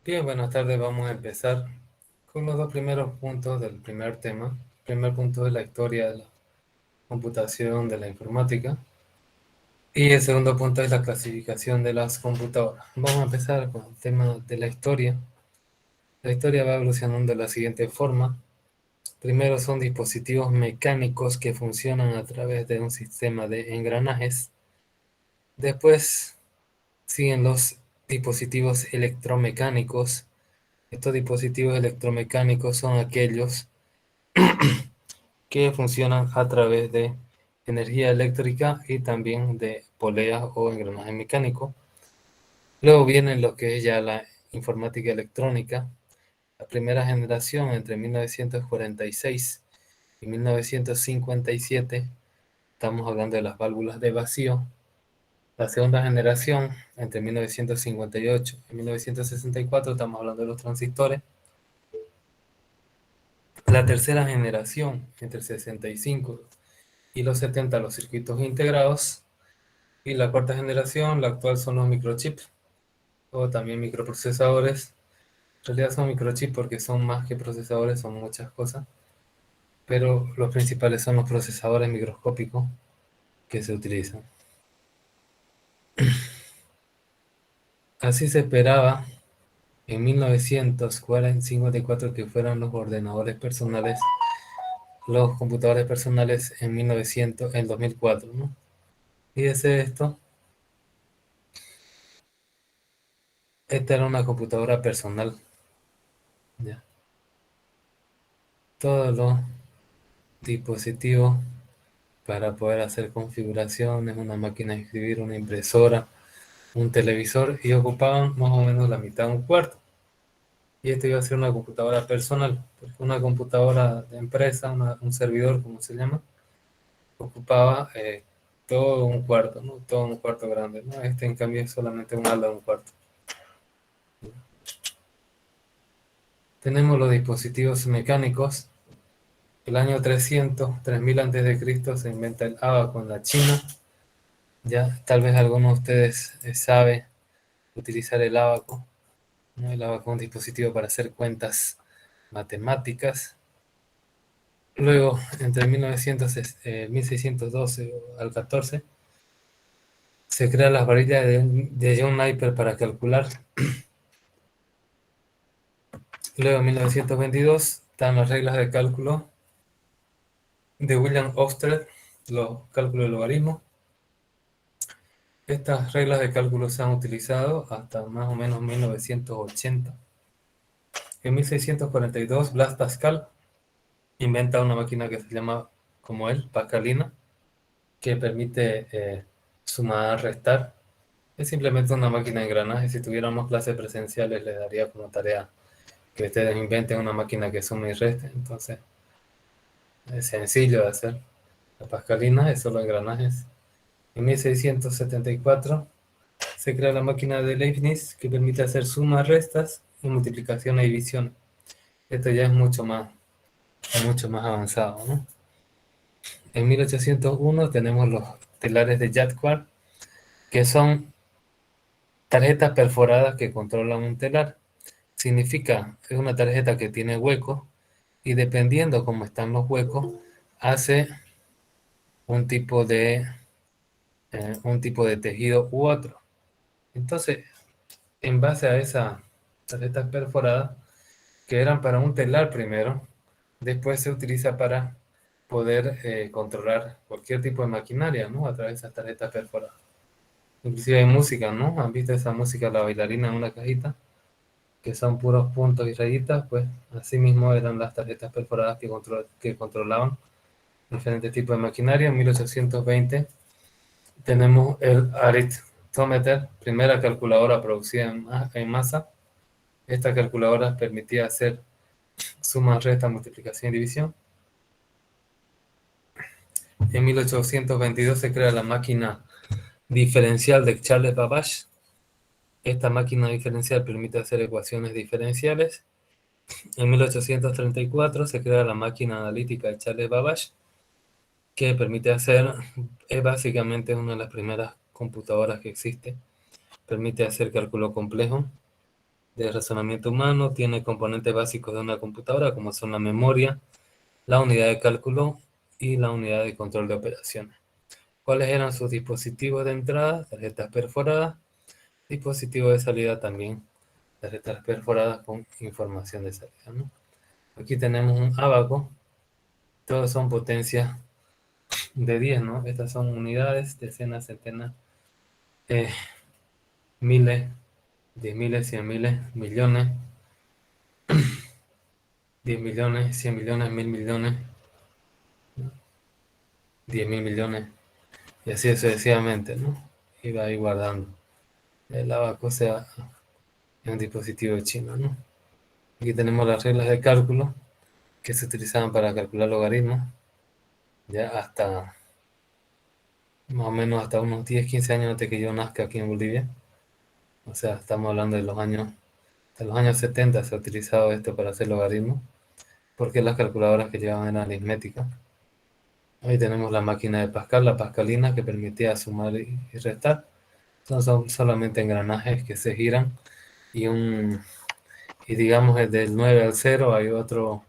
Bien, buenas tardes. Vamos a empezar con los dos primeros puntos del primer tema. El primer punto es la historia de la computación de la informática. Y el segundo punto es la clasificación de las computadoras. Vamos a empezar con el tema de la historia. La historia va evolucionando de la siguiente forma. Primero son dispositivos mecánicos que funcionan a través de un sistema de engranajes. Después siguen los dispositivos electromecánicos. Estos dispositivos electromecánicos son aquellos que funcionan a través de energía eléctrica y también de poleas o engranaje mecánico. Luego viene lo que es ya la informática electrónica. La primera generación entre 1946 y 1957, estamos hablando de las válvulas de vacío. La segunda generación entre 1958 y 1964, estamos hablando de los transistores. La tercera generación entre el 65 y los 70, los circuitos integrados. Y la cuarta generación, la actual, son los microchips o también microprocesadores. En realidad son microchips porque son más que procesadores, son muchas cosas. Pero los principales son los procesadores microscópicos que se utilizan. Así se esperaba en 1954 que fueran los ordenadores personales, los computadores personales en 2004, ¿no? Y desde esto, esta era una computadora personal, ¿ya? Todos los dispositivos para poder hacer configuraciones, una máquina de escribir, una impresora, un televisor, y ocupaban más o menos la mitad de un cuarto. Y esto iba a ser una computadora personal, porque una computadora de empresa, un servidor, como se llama, ocupaba todo un cuarto, ¿no? Todo un cuarto grande, ¿no? Este, en cambio, es solamente un ala de un cuarto. Tenemos los dispositivos mecánicos. El año 3000 antes de Cristo se inventa el abaco en la China. Ya, tal vez alguno de ustedes sabe utilizar el abaco, ¿no? El abaco es un dispositivo para hacer cuentas matemáticas. Luego, entre 1612 al 14, se crea las varillas de John Napier para calcular. Luego, en 1922, están las reglas de cálculo de William Oersted, los cálculos de logaritmos. Estas reglas de cálculo se han utilizado hasta más o menos 1980. En 1642, Blaise Pascal inventa una máquina que se llama, como él, Pascalina, que permite sumar, restar. Es simplemente una máquina de engranajes. Si tuviéramos clases presenciales, les daría como tarea que ustedes inventen una máquina que sume y reste. Entonces, es sencillo de hacer. La Pascalina es solo engranajes. En 1674 se crea la máquina de Leibniz, que permite hacer sumas, restas y multiplicación y división. Esto ya es mucho más avanzado, ¿no? En 1801 tenemos los telares de Jacquard, que son tarjetas perforadas que controlan un telar. Significa que es una tarjeta que tiene huecos y dependiendo cómo están los huecos, hace un tipo de tejido u otro. Entonces, en base a esas tarjetas perforadas, que eran para un telar primero, después se utiliza para poder controlar cualquier tipo de maquinaria, ¿no? A través de esas tarjetas perforadas. Inclusive hay música, ¿no? ¿Han visto esa música, la bailarina en una cajita? Que son puros puntos y rayitas, pues así mismo eran las tarjetas perforadas que controlaban diferentes tipos de maquinaria. En 1820 tenemos el arithmeter, primera calculadora producida en masa. Esta calculadora permitía hacer suma, resta, multiplicación y división. En 1822 se crea la máquina diferencial de Charles Babbage. Esta máquina diferencial permite hacer ecuaciones diferenciales. En 1834 se crea la máquina analítica de Charles Babbage, que permite hacer, es básicamente una de las primeras computadoras que existe, permite hacer cálculo complejo. de razonamiento humano, tiene componentes básicos de una computadora, como son la memoria, la unidad de cálculo y la unidad de control de operaciones. ¿Cuáles eran sus dispositivos de entrada? Tarjetas perforadas, dispositivos de salida también, tarjetas perforadas con información de salida, ¿no? Aquí tenemos un ábaco, todos son potencias de 10, ¿no? Estas son unidades, decenas, centenas, eh, miles, 10 miles, 100 miles, millones, 10 millones, 100 millones, 1000 millones, 10.000 millones, y así sucesivamente, ¿no? Y va ahí guardando. El abaco sea un dispositivo chino, ¿no? Aquí tenemos las reglas de cálculo que se utilizaban para calcular logaritmos, ya hasta más o menos hasta unos 10, 15 años antes que yo nazca aquí en Bolivia. O sea, estamos hablando de los años 70 se ha utilizado esto para hacer logaritmos, porque las calculadoras que llevaban eran aritméticas. Ahí tenemos la máquina de Pascal, la pascalina, que permitía sumar y restar. Son solamente engranajes que se giran y y digamos del 9 al 0 hay otro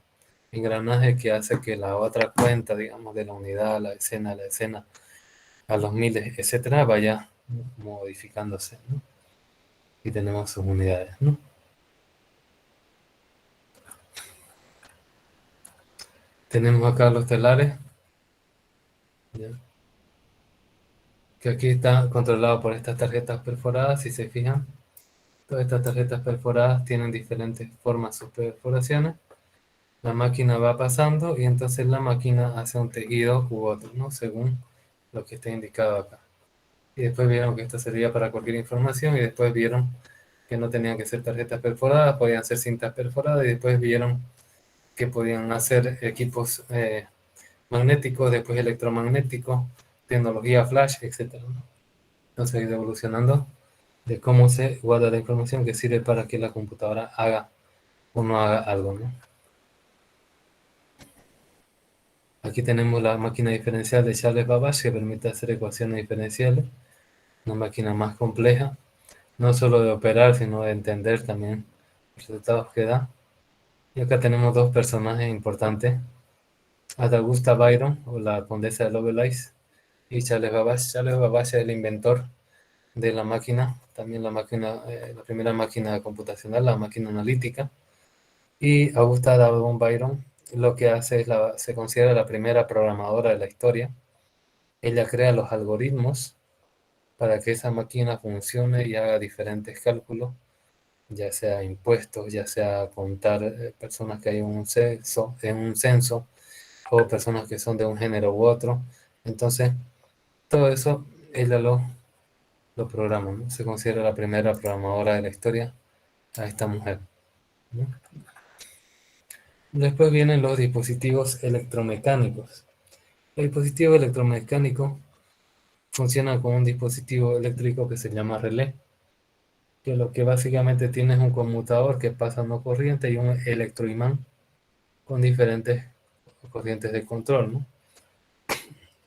engranaje que hace que la otra cuenta, digamos, de la unidad, la decena, a los miles, etcétera, vaya modificándose, ¿no? Y tenemos sus unidades, ¿no? Tenemos acá los telares, ¿ya? Que aquí está controlado por estas tarjetas perforadas, si se fijan. Todas estas tarjetas perforadas tienen diferentes formas sus perforaciones. La máquina va pasando y entonces la máquina hace un tejido u otro, ¿no? Según lo que está indicado acá. Y después vieron que esto servía para cualquier información y después vieron que no tenían que ser tarjetas perforadas, podían ser cintas perforadas y después vieron que podían hacer equipos magnéticos, después electromagnéticos, tecnología flash, etc., ¿no? Entonces ha ido evolucionando de cómo se guarda la información que sirve para que la computadora haga o no haga algo, ¿no? Aquí tenemos la máquina diferencial de Charles Babbage que permite hacer ecuaciones diferenciales, una máquina más compleja, no solo de operar, sino de entender también los resultados que da. Y acá tenemos dos personajes importantes, Augusta Byron, o la condesa de Lovelace, y Charles Babbage. Charles Babbage es el inventor de la máquina, también la máquina, la primera máquina computacional, la máquina analítica. Y Augusta Davon Byron lo que hace es se considera la primera programadora de la historia. Ella crea los algoritmos para que esa máquina funcione y haga diferentes cálculos, ya sea impuestos, ya sea contar personas que hay en un censo, o personas que son de un género u otro. Entonces, todo eso ella lo programa, ¿no? Se considera la primera programadora de la historia a esta mujer, ¿no? Después vienen los dispositivos electromecánicos. El dispositivo electromecánico funciona con un dispositivo eléctrico que se llama relé, que lo que básicamente tiene es un conmutador que pasa una corriente y un electroimán con diferentes corrientes de control, ¿no?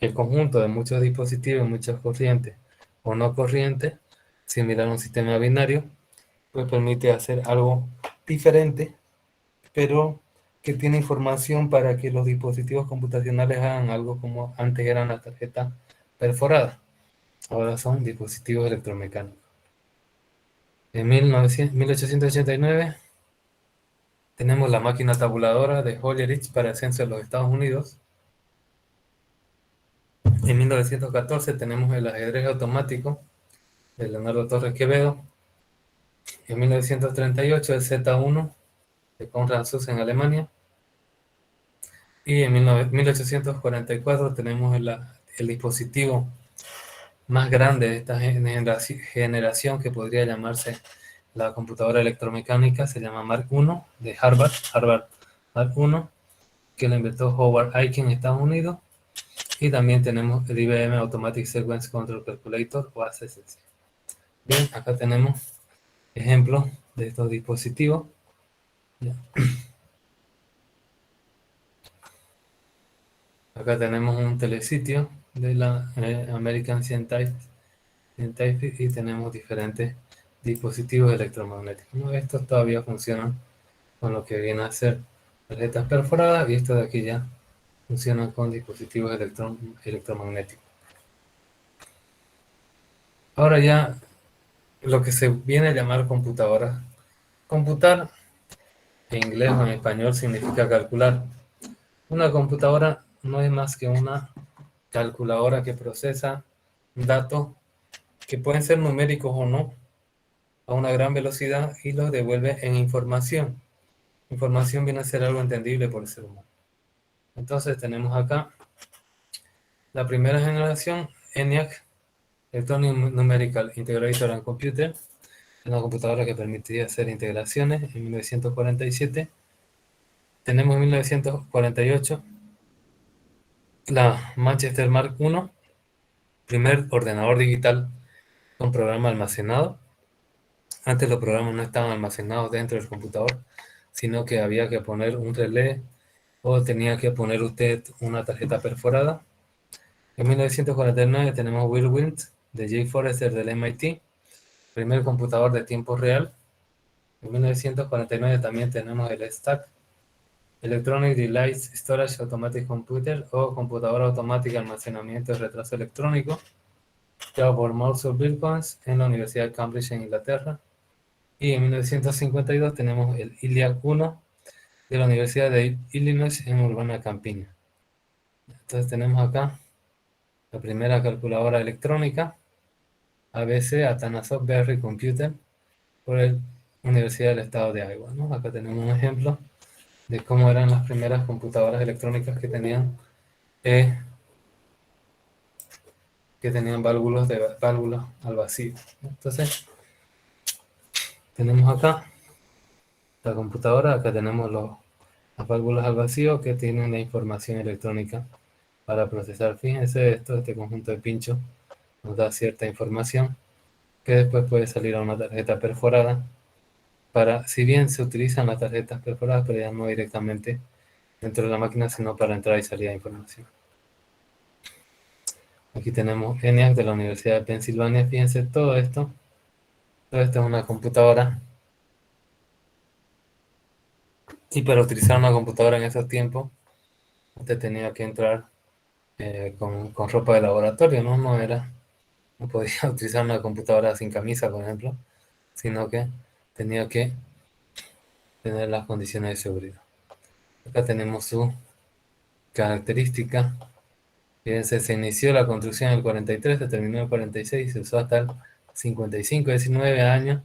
El conjunto de muchos dispositivos, muchas corrientes o no corrientes, similar a un sistema binario, pues permite hacer algo diferente, pero que tiene información para que los dispositivos computacionales hagan algo como antes eran las tarjetas perforadas, ahora son dispositivos electromecánicos. En 1889 tenemos la máquina tabuladora de Hollerith para el censo de los Estados Unidos. En 1914 tenemos el ajedrez automático de Leonardo Torres Quevedo. En 1938 el Z1 de Konrad Zuse en Alemania. Y en 1844 tenemos el dispositivo más grande de esta generación que podría llamarse la computadora electromecánica, se llama Mark I de Harvard Mark I, que lo inventó Howard Aiken en Estados Unidos. Y también tenemos el IBM Automatic Sequence Control Calculator o ACSC. Bien, acá tenemos ejemplos de estos dispositivos. Ya. Acá tenemos un telesitio de la American Scientific y tenemos diferentes dispositivos electromagnéticos, ¿no? Estos todavía funcionan con lo que viene a ser tarjetas perforadas y estos de aquí ya funcionan con dispositivos electromagnéticos. Ahora ya lo que se viene a llamar computadora. Computar en inglés o en español significa calcular. Una computadora no es más que una calculadora que procesa datos que pueden ser numéricos o no a una gran velocidad y los devuelve en información. Información viene a ser algo entendible por el ser humano. Entonces tenemos acá la primera generación, ENIAC, Electronic Numerical Integrator and Computer, una computadora que permitía hacer integraciones en 1947. Tenemos en 1948 la Manchester Mark I, primer ordenador digital con programa almacenado. Antes los programas no estaban almacenados dentro del computador, sino que había que poner un relé o tenía que poner usted una tarjeta perforada. En 1949 tenemos Whirlwind de Jay Forrester del MIT, primer computador de tiempo real. En 1949 también tenemos el STAC, Electronic Device Storage Automatic Computer o computadora automática de almacenamiento de retraso electrónico, creado por Marshall Bilkins en la Universidad de Cambridge en Inglaterra. Y en 1952 tenemos el ELIAC 1 de la Universidad de Illinois en Urbana-Champaign. Entonces tenemos acá la primera calculadora electrónica, ABC, Atanasoff Berry Computer, por la Universidad del Estado de Iowa, ¿no? Acá tenemos un ejemplo de cómo eran las primeras computadoras electrónicas que tenían válvulas al vacío. Entonces, tenemos acá la computadora, acá tenemos las válvulas al vacío que tienen la información electrónica para procesar. Fíjense esto, este conjunto de pinchos nos da cierta información que después puede salir a una tarjeta perforada para, si bien se utilizan las tarjetas perforadas, pero ya no directamente dentro de la máquina, sino para entrada y salida de información. Aquí tenemos ENIAC de la Universidad de Pensilvania. Fíjense todo esto es una computadora. Y para utilizar una computadora en esos tiempos, usted tenía que entrar con ropa de laboratorio, ¿no? No podía utilizar una computadora sin camisa, por ejemplo, sino que tenía que tener las condiciones de seguridad. Acá tenemos su característica. Fíjense, se inició la construcción en el 43, se terminó en el 46 y se usó hasta el 55, 19 años.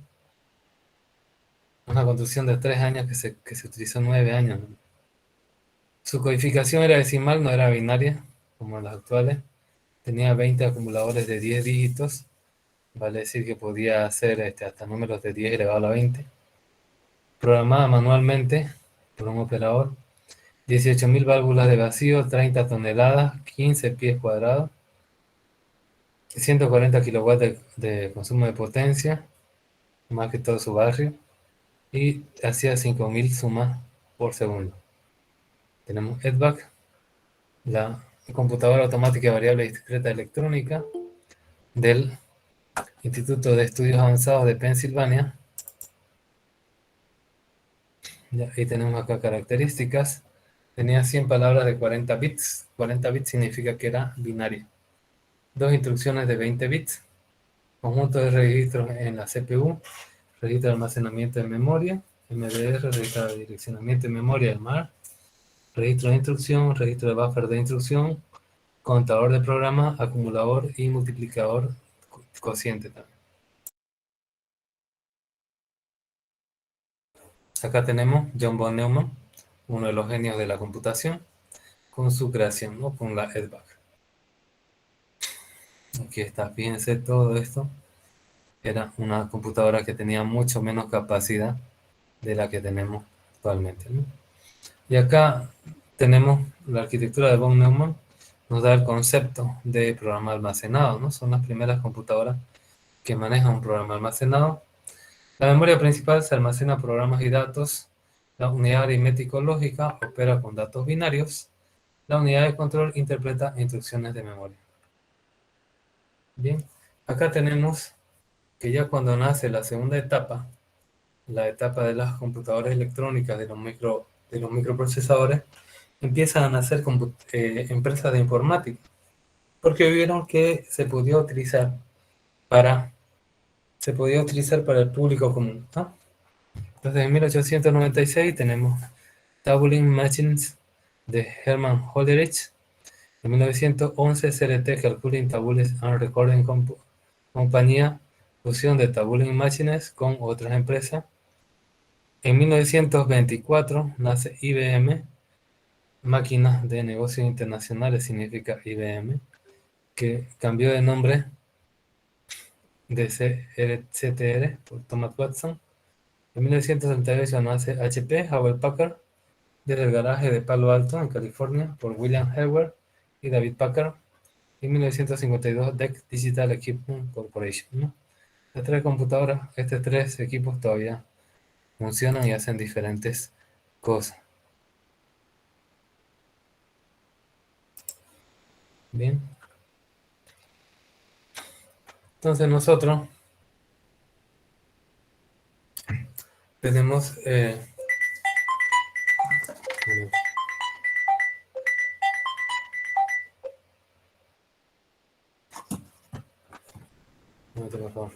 Una construcción de 3 años que se utilizó 9 años, ¿no? Su codificación era decimal, no era binaria, como las actuales. Tenía 20 acumuladores de 10 dígitos, vale decir que podía hacer hasta números de 10 elevado a la 20. Programada manualmente por un operador. 18.000 válvulas de vacío, 30 toneladas, 15 pies cuadrados. 140 kilowatts de consumo de potencia, más que todo su barrio. Y hacía 5.000 sumas por segundo. Tenemos EDVAC, la computadora automática variable discreta electrónica del Instituto de Estudios Avanzados de Pensilvania. Ahí tenemos acá características. Tenía 100 palabras de 40 bits. 40 bits significa que era binaria. 2 instrucciones de 20 bits. Conjunto de registros en la CPU. Registro de almacenamiento de memoria. MDR, registro de direccionamiento de memoria del MAR. Registro de instrucción, registro de buffer de instrucción. Contador de programa, acumulador y multiplicador cociente también. Acá tenemos John von Neumann, uno de los genios de la computación, con su creación, ¿no? Con la EDVAC. Aquí está, fíjense todo esto. Era una computadora que tenía mucho menos capacidad de la que tenemos actualmente, ¿no? Y acá tenemos la arquitectura de von Neumann, nos da el concepto de programa almacenado, ¿no? Son las primeras computadoras que manejan un programa almacenado. La memoria principal se almacena programas y datos. La unidad aritmético-lógica opera con datos binarios. La unidad de control interpreta instrucciones de memoria. Bien, acá tenemos que ya cuando nace la segunda etapa, la etapa de las computadoras electrónicas, de los microprocesadores, empiezan a nacer empresas de informática, porque vieron que se podía utilizar para el público común, ¿no? Entonces, en 1896 tenemos Tabulating Machines de Hermann Hollerith. En 1911, CRT Calculating Tables and Recording Compañía, fusión de Tabulating Machines con otras empresas. En 1924 nace IBM, Máquinas de Negocios Internacionales, significa IBM, que cambió de nombre de CTR por Thomas Watson. En 1968 nace HP, Hewlett Packard, desde el garaje de Palo Alto, en California, por William Hewlett y David Packard. En 1952, DEC Digital Equipment Corporation, ¿no? Estos tres equipos todavía funcionan y hacen diferentes cosas. Bien. Entonces nosotros tenemos... por favor.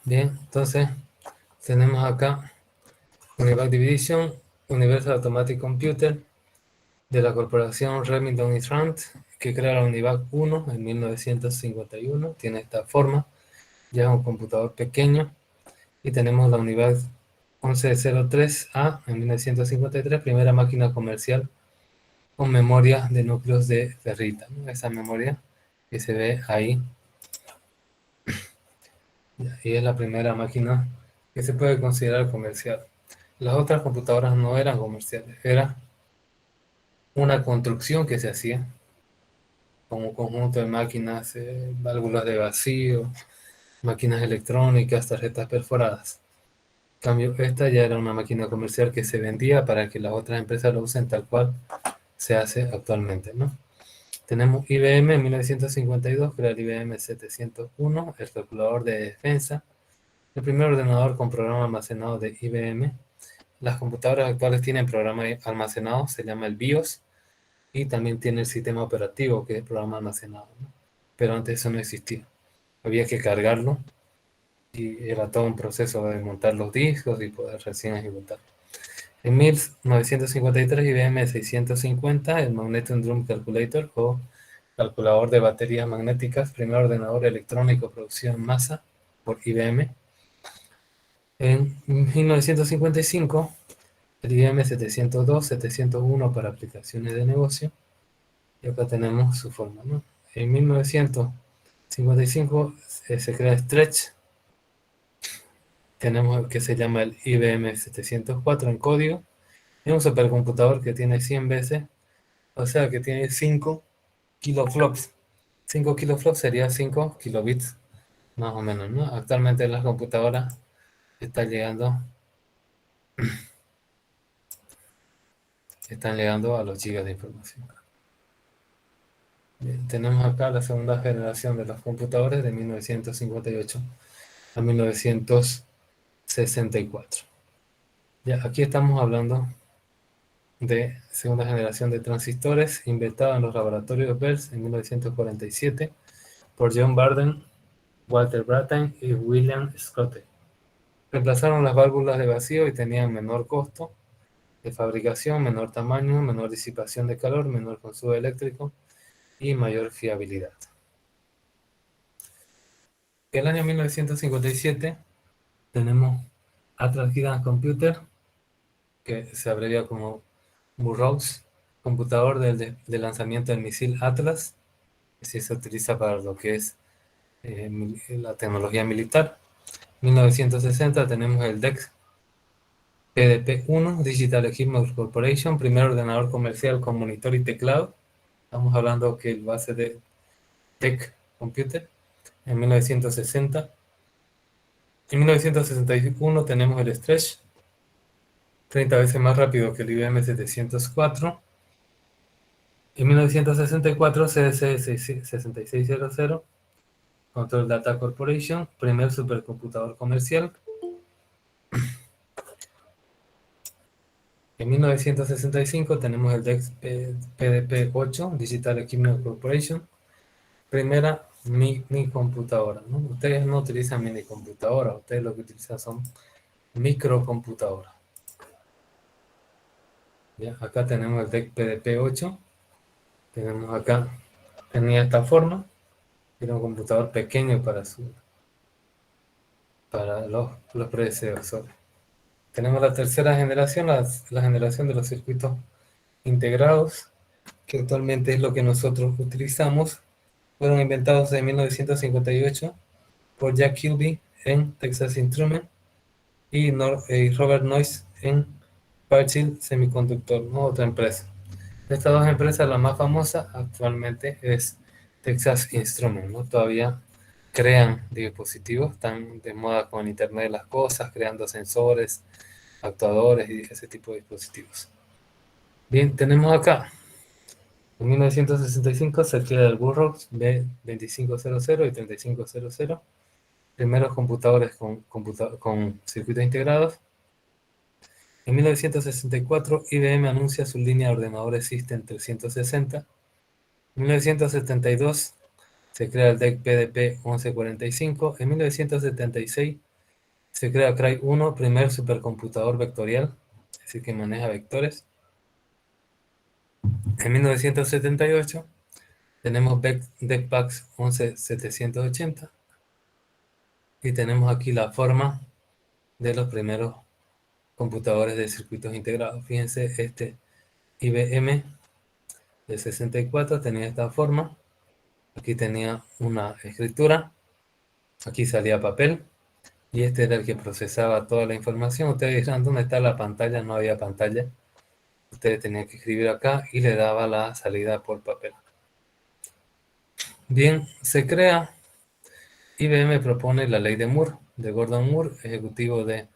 Bien, entonces tenemos acá Univac Division, Universal Automatic Computer, de la corporación Remington y Rand, que crea la Univac 1 en 1951. Tiene esta forma, ya es un computador pequeño. Y tenemos la Univac 1103A en 1953, primera máquina comercial con memoria de núcleos de ferrita, ¿no? Esa memoria que se ve ahí, y es la primera máquina que se puede considerar comercial. Las otras computadoras no eran comerciales, era una construcción que se hacía con un conjunto de máquinas, válvulas de vacío, máquinas electrónicas, tarjetas perforadas. En cambio, esta ya era una máquina comercial que se vendía para que las otras empresas lo usen tal cual se hace actualmente, ¿no? Tenemos IBM en 1952, que era el IBM 701, el calculador de defensa, el primer ordenador con programa almacenado de IBM. Las computadoras actuales tienen programa almacenado, se llama el BIOS, y también tiene el sistema operativo, que es programa almacenado, ¿no? Pero antes eso no existía. Había que cargarlo y era todo un proceso de montar los discos y poder recién ejecutar. En 1953, IBM 650, el Magnetic Drum Calculator o calculador de baterías magnéticas, primer ordenador electrónico producido en masa por IBM. En 1955, el IBM 702, 701 para aplicaciones de negocio. Y acá tenemos su forma, ¿no? En 1955 se crea Stretch, tenemos que se llama el IBM 704 en código. Es un supercomputador que tiene 100 veces, o sea que tiene 5 kiloflops. 5 kiloflops sería 5 kilobits, más o menos, ¿no? Actualmente las computadoras están llegando a los gigas de información. Bien, tenemos acá la segunda generación de los computadores de 1958 a 1964. Ya, aquí estamos hablando de segunda generación de transistores inventados en los laboratorios Bell en 1947 por John Barden, Walter Brattain y William Scott. Reemplazaron las válvulas de vacío y tenían menor costo de fabricación, menor tamaño, menor disipación de calor, menor consumo eléctrico y mayor fiabilidad. En el año 1957 tenemos Atlas Guidance Computer, que se abrevia como Burroughs, computador de lanzamiento del misil Atlas, que se utiliza para lo que es la tecnología militar. 1960 tenemos el DEC PDP-1, Digital Equipment Corporation, primer ordenador comercial con monitor y teclado. Estamos hablando que el base de Tech Computer en 1960. En 1961 tenemos el Stretch, 30 veces más rápido que el IBM 704. En 1964, CDC 6600, Control Data Corporation, primer supercomputador comercial. En 1965 tenemos el DEX PDP-8, Digital Equipment Corporation, primera mini computadora, ¿no? Ustedes no utilizan mini computadora, ustedes lo que utilizan son microcomputadoras. ¿Ya? Acá tenemos el DEC PDP-8, tenemos acá, tenía esta forma, era un computador pequeño para los predecesores. Tenemos la tercera generación, la generación de los circuitos integrados, que actualmente es lo que nosotros utilizamos. Fueron inventados en 1958 por Jack Kilby en Texas Instruments y Robert Noyce en Fairchild Semiconductor, ¿no? Otra empresa. De estas dos empresas, la más famosa actualmente es Texas Instruments, ¿no? Todavía crean dispositivos, están de moda con el Internet de las Cosas, creando sensores, actuadores y ese tipo de dispositivos. Bien, tenemos acá, en 1965 se crea el Burroughs B2500 y 3500, primeros computadores con circuitos integrados. En 1964, IBM anuncia su línea de ordenadores System 360. En 1972 se crea el DEC PDP 1145. En 1976 se crea Cray-1, primer supercomputador vectorial, es decir, que maneja vectores. En 1978 tenemos DECPAX 11780 y tenemos aquí la forma de los primeros computadores de circuitos integrados. Fíjense, este IBM de 64 tenía esta forma. Aquí tenía una escritura, aquí salía papel y este era el que procesaba toda la información. Ustedes dirán, ¿dónde está la pantalla? No había pantalla. Ustedes tenían que escribir acá y le daba la salida por papel. Bien, se crea, IBM propone la ley de Moore, de Gordon Moore, ejecutivo de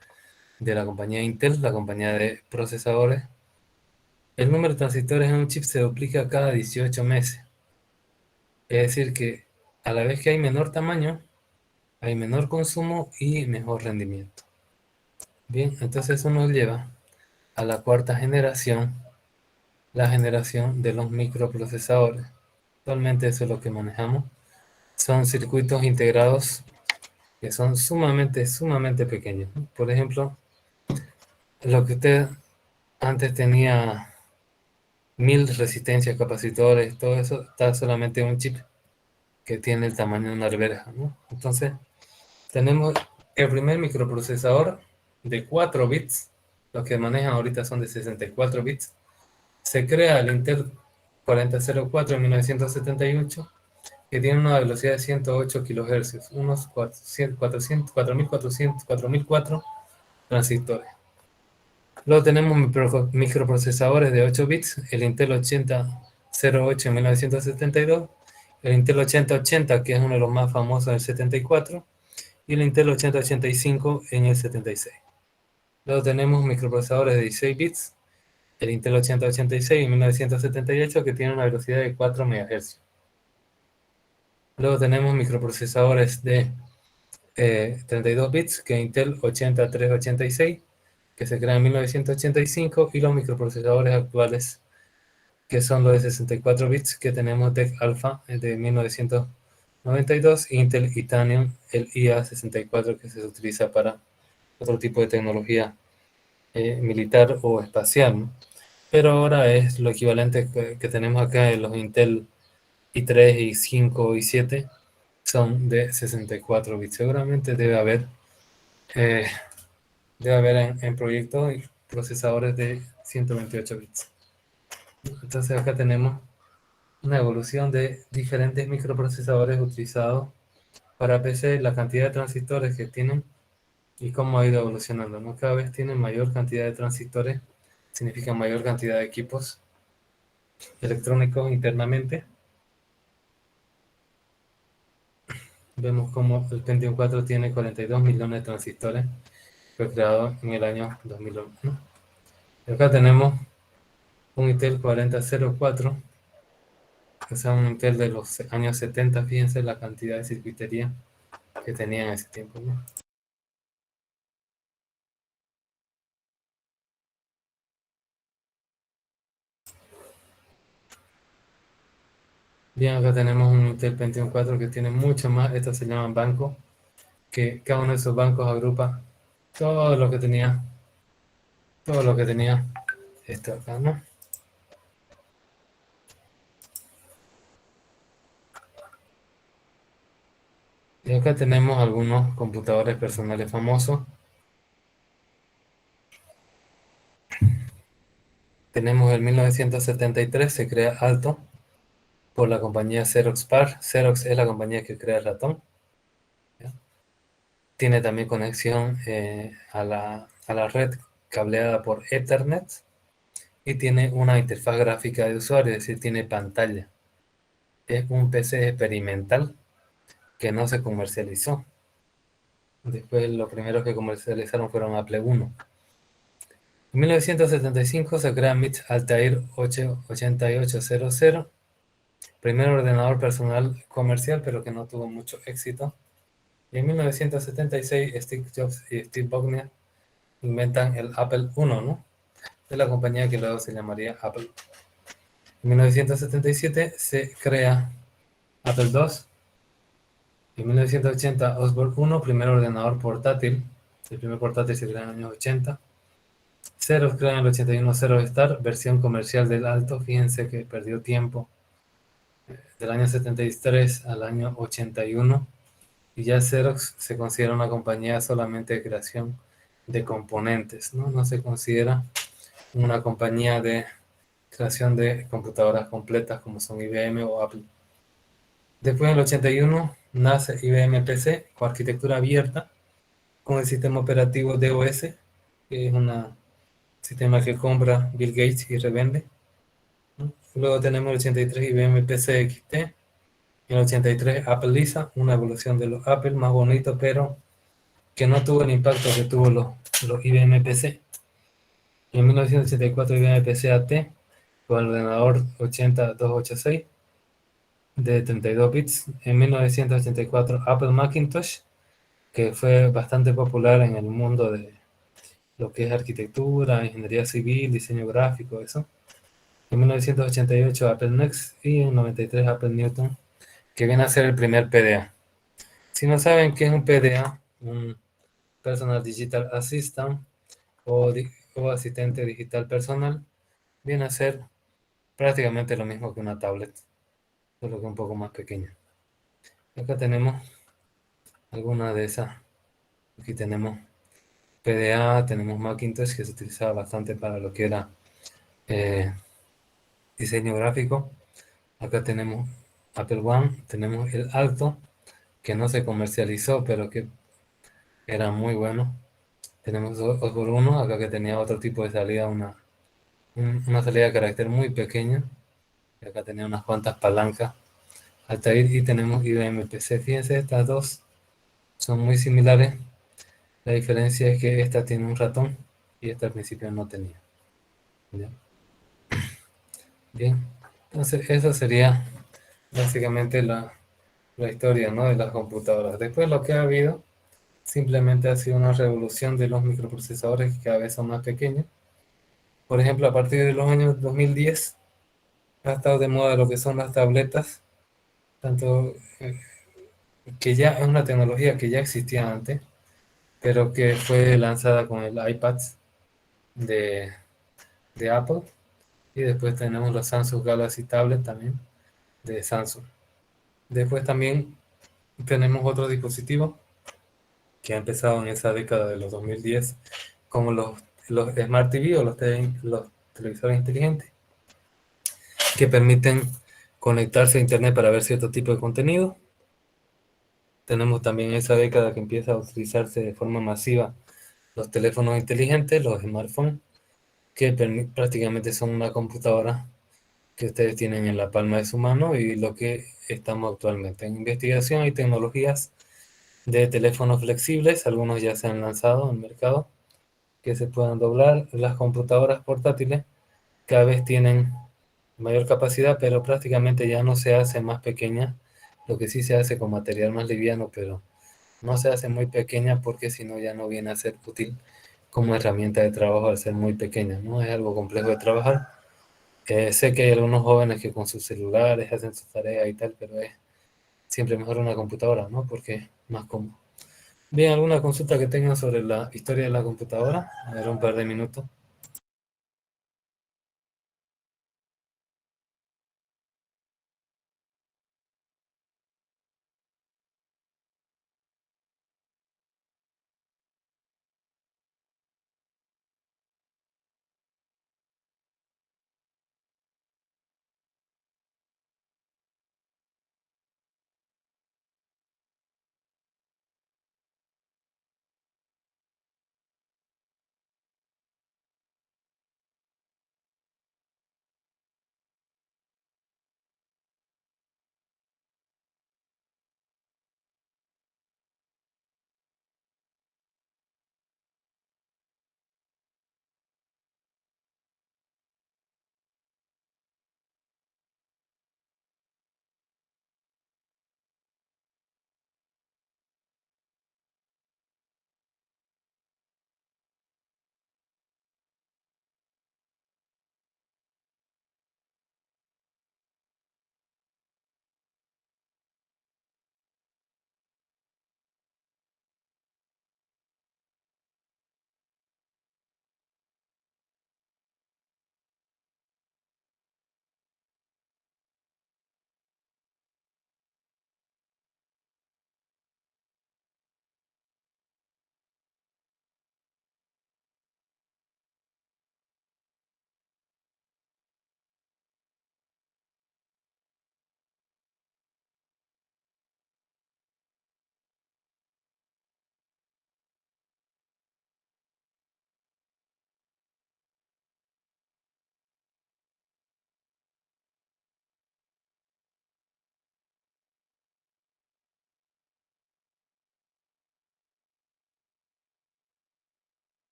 la compañía Intel, la compañía de procesadores. El número de transistores en un chip se duplica cada 18 meses. Es decir que a la vez que hay menor tamaño, hay menor consumo y mejor rendimiento. Bien, entonces eso nos lleva a la cuarta generación, la generación de los microprocesadores. Actualmente eso es lo que manejamos. Son circuitos integrados que son sumamente pequeños. Por ejemplo, lo que usted antes tenía 1000 resistencias, capacitores, todo eso está solamente en un chip que tiene el tamaño de una alberja, ¿no? Entonces, tenemos el primer microprocesador de 4 bits, los que manejan ahorita son de 64 bits. Se crea el Intel 4004 en 1978, que tiene una velocidad de 108 kHz, unos 4400 transistores. Luego tenemos microprocesadores de 8 bits, el Intel 8008 en 1972, el Intel 8080, que es uno de los más famosos en el 74, y el Intel 8085 en el 76. Luego tenemos microprocesadores de 16 bits, el Intel 8086 en 1978, que tiene una velocidad de 4 MHz. Luego tenemos microprocesadores de 32 bits, que es Intel 8386, que se crea en 1985, y los microprocesadores actuales, que son los de 64 bits, que tenemos DEC Alpha de 1992, e Intel Itanium, el IA64, que se utiliza para otro tipo de tecnología militar o espacial, ¿no? Pero ahora es lo equivalente que tenemos acá en los Intel i3, i5, i7, son de 64 bits. Seguramente eh, debe haber en proyectos procesadores de 128 bits. Entonces acá tenemos una evolución de diferentes microprocesadores utilizados para PC la cantidad de transistores que tienen y cómo ha ido evolucionando, ¿no? Cada vez tienen mayor cantidad de transistores, significa mayor cantidad de equipos electrónicos internamente. Vemos como el Pentium 4 tiene 42 millones de transistores, fue creado en el año 2001, ¿no? Y acá tenemos un Intel 4004, que es un Intel de los años 70, fíjense la cantidad de circuitería que tenía en ese tiempo, ¿no? Bien, acá tenemos un Intel Pentium 4 que tiene mucho más, estos se llaman bancos, que cada uno de esos bancos agrupa todo lo que tenía, todo lo que tenía esto acá, ¿no? Y acá tenemos algunos computadores personales famosos. Tenemos el 1973, se crea Alto por la compañía Xerox PAR. Xerox es la compañía que crea el ratón, ¿ya? Tiene también conexión a la red cableada por Ethernet y tiene una interfaz gráfica de usuario, es decir, tiene pantalla. Es un PC experimental que no se comercializó. Después los primeros que comercializaron fueron Apple I. En 1975 se crea MIT Altair 8800, primer ordenador personal comercial, pero que no tuvo mucho éxito. Y en 1976 Steve Jobs y Steve Wozniak inventan el Apple I, ¿no? De la compañía que luego se llamaría Apple. En 1977 se crea Apple II. En 1980 Osborne I, primer ordenador portátil. El primer portátil se crea en los años 80. Xerox crea en el 81 Xerox Star, versión comercial del Alto. Fíjense que perdió tiempo del año 73 al año 81. Y ya Xerox se considera una compañía solamente de creación de componentes, ¿no? No se considera una compañía de creación de computadoras completas como son IBM o Apple. Después, en el 81, nace IBM PC con arquitectura abierta, con el sistema operativo DOS, que es un sistema que compra Bill Gates y revende, ¿no? Luego tenemos el 83 IBM PC XT, en el 83 Apple Lisa, una evolución de los Apple más bonito, pero que no tuvo el impacto que tuvo los IBM PC. En 1984 IBM PC AT, con el ordenador 80286 de 32 bits. En 1984 Apple Macintosh, que fue bastante popular en el mundo de lo que es arquitectura, ingeniería civil, diseño gráfico, eso. En 1988 Apple Next y en 93 Apple Newton, que viene a ser el primer PDA. Si no saben qué es un PDA, un Personal Digital Assistant o asistente digital personal, viene a ser prácticamente lo mismo que una tablet, solo que un poco más pequeña. Acá tenemos algunas de esas. Aquí tenemos PDA, tenemos Macintosh, que se utilizaba bastante para lo que era eh, diseño gráfico. Acá tenemos Apple One, tenemos el Alto, que no se comercializó, pero que era muy bueno. Tenemos Osborne 1, acá que tenía otro tipo de salida, una salida de carácter muy pequeña. Y acá tenía unas cuantas palancas. Altair y tenemos IBM PC. Fíjense, estas dos son muy similares. La diferencia es que esta tiene un ratón y esta al principio no tenía. ¿Ya? Bien, entonces esa sería básicamente la historia, ¿no?, de las computadoras. Después lo que ha habido simplemente ha sido una revolución de los microprocesadores que cada vez son más pequeños. Por ejemplo, a partir de los años 2010 ha estado de moda lo que son las tabletas, tanto que ya es una tecnología que ya existía antes, pero que fue lanzada con el iPad de, de Apple. Y después tenemos los Samsung Galaxy Tablet también de Samsung. Después también tenemos otros dispositivos que han empezado en esa década de los 2010, como los Smart TV o los televisores inteligentes, que permiten conectarse a Internet para ver cierto tipo de contenido. Tenemos también esa década que empieza a utilizarse de forma masiva los teléfonos inteligentes, los smartphones, que prácticamente son una computadora que ustedes tienen en la palma de su mano y lo que estamos actualmente en investigación y tecnologías de teléfonos flexibles, algunos ya se han lanzado al mercado, que se puedan doblar. Las computadoras portátiles cada vez tienen mayor capacidad, pero prácticamente ya no se hace más pequeña, lo que sí se hace con material más liviano, pero no se hace muy pequeña porque si no ya no viene a ser útil como herramienta de trabajo al ser muy pequeña, ¿no? Es algo complejo de trabajar. Sé que hay algunos jóvenes que con sus celulares hacen sus tareas y tal, pero es siempre mejor una computadora, ¿no? Porque es más cómodo. Bien, ¿alguna consulta que tengan sobre la historia de la computadora? A ver, un par de minutos.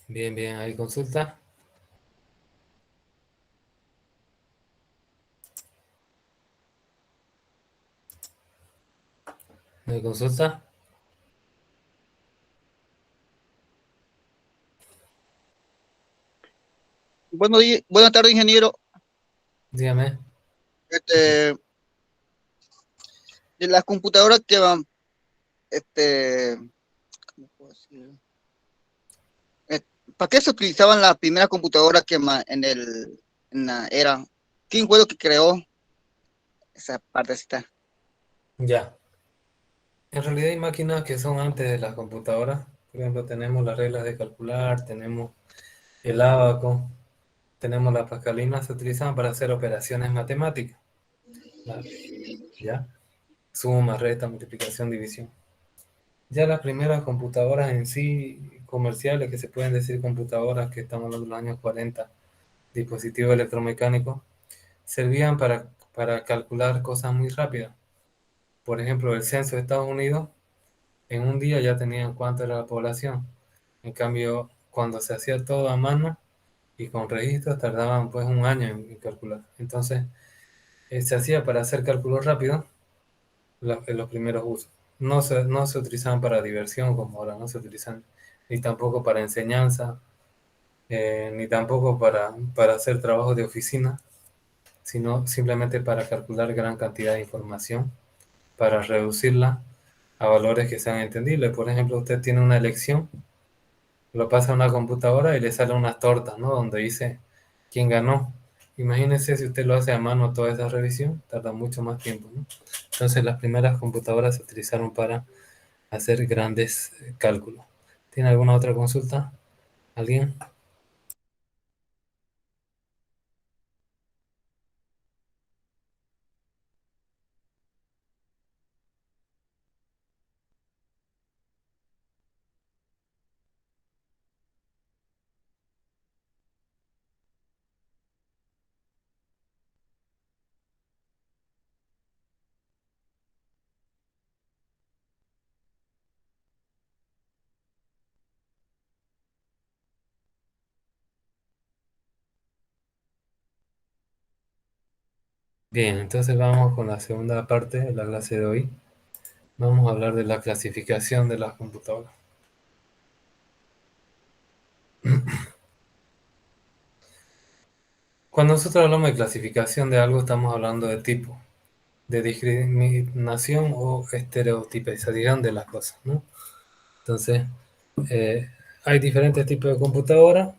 Bien, bien, ¿hay consulta? ¿No hay consulta? Buenas tardes, ingeniero. Dígame. Este, de las computadoras que van, este, ¿cómo puedo decir? Eh, ¿Para qué se utilizaban las primeras computadoras en la era? ¿Quién fue lo que creó esa partecita? Ya. En realidad hay máquinas que son antes de las computadoras. Por ejemplo, tenemos las reglas de calcular, tenemos el ábaco, tenemos la pascalina, se utilizan para hacer operaciones matemáticas. La- ¿Ya? Suma, resta, multiplicación, división. Ya las primeras computadoras en sí comerciales, que se pueden decir computadoras que estamos hablando de los años 40, dispositivos electromecánicos, servían para calcular cosas muy rápidas. Por ejemplo, el censo de Estados Unidos, en un día ya tenían cuánto era la población. En cambio, cuando se hacía todo a mano y con registros, tardaban pues un año en calcular. Entonces, se hacía para hacer cálculos rápidos en los primeros usos. No se utilizaban para diversión como ahora, no se utilizan ni tampoco para enseñanza, ni tampoco para hacer trabajos de oficina, sino simplemente para calcular gran cantidad de información, para reducirla a valores que sean entendibles. Por ejemplo, usted tiene una elección, lo pasa a una computadora y le salen unas tortas, ¿no? Donde dice quién ganó. Imagínese si usted lo hace a mano toda esa revisión, tarda mucho más tiempo, ¿no? Entonces las primeras computadoras se utilizaron para hacer grandes cálculos. ¿Tiene alguna otra consulta? ¿Alguien? Bien, entonces vamos con la segunda parte de la clase de hoy. Vamos a hablar de la clasificación de las computadoras. Cuando nosotros hablamos de clasificación de algo, estamos hablando de tipo, de discriminación o estereotipización de las cosas, ¿no? Entonces, hay diferentes tipos de computadoras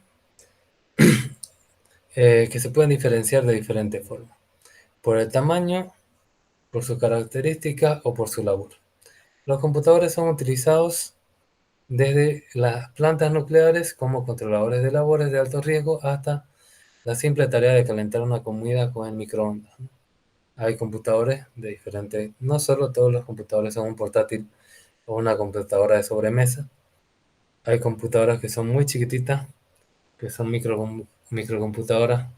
que se pueden diferenciar de diferentes formas, por el tamaño, por sus características o por su labor. Los computadores son utilizados desde las plantas nucleares como controladores de labores de alto riesgo hasta la simple tarea de calentar una comida con el microondas, ¿no? Hay computadores de diferentes, no solo todos los computadores son un portátil o una computadora de sobremesa. Hay computadoras que son muy chiquititas, que son microcomputadoras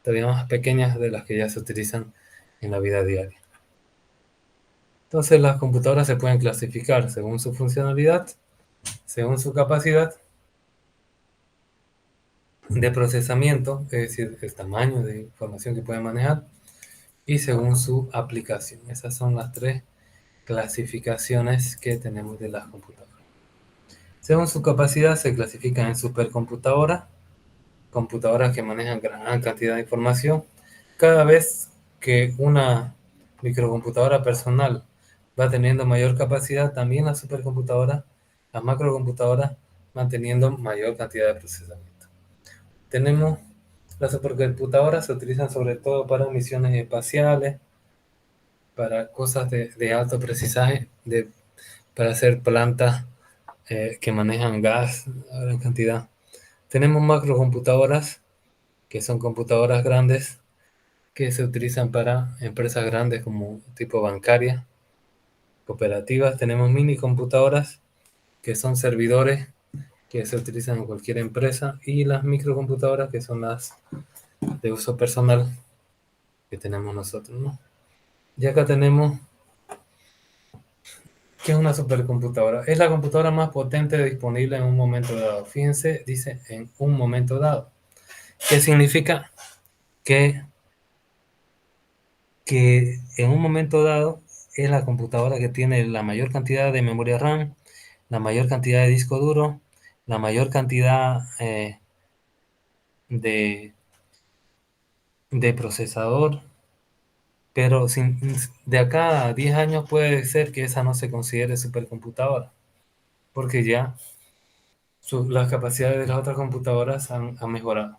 todavía más pequeñas de las que ya se utilizan en la vida diaria. Entonces las computadoras se pueden clasificar según su funcionalidad, según su capacidad de procesamiento, es decir, el tamaño de información que pueden manejar, y según su aplicación. Esas son las tres clasificaciones que tenemos de las computadoras. Según su capacidad se clasifican en supercomputadoras, computadoras que manejan gran cantidad de información. Cada vez que una microcomputadora personal va teniendo mayor capacidad, también las supercomputadoras, las macrocomputadoras, van teniendo mayor cantidad de procesamiento. Tenemos las supercomputadoras, se utilizan sobre todo para misiones espaciales, para cosas de alto precisaje, para hacer plantas que manejan gas a gran cantidad. Tenemos macrocomputadoras, que son computadoras grandes, que se utilizan para empresas grandes como tipo bancaria, cooperativas. Tenemos mini computadoras, que son servidores que se utilizan en cualquier empresa, y las microcomputadoras, que son las de uso personal que tenemos nosotros, ¿no? Y acá tenemos, ¿qué es una supercomputadora? Es la computadora más potente disponible en un momento dado. Fíjense, dice en un momento dado. ¿Qué significa? Que en un momento dado es la computadora que tiene la mayor cantidad de memoria RAM, la mayor cantidad de disco duro, la mayor cantidad de, de procesador, pero de acá a 10 años puede ser que esa no se considere supercomputadora, porque ya las capacidades de las otras computadoras han mejorado.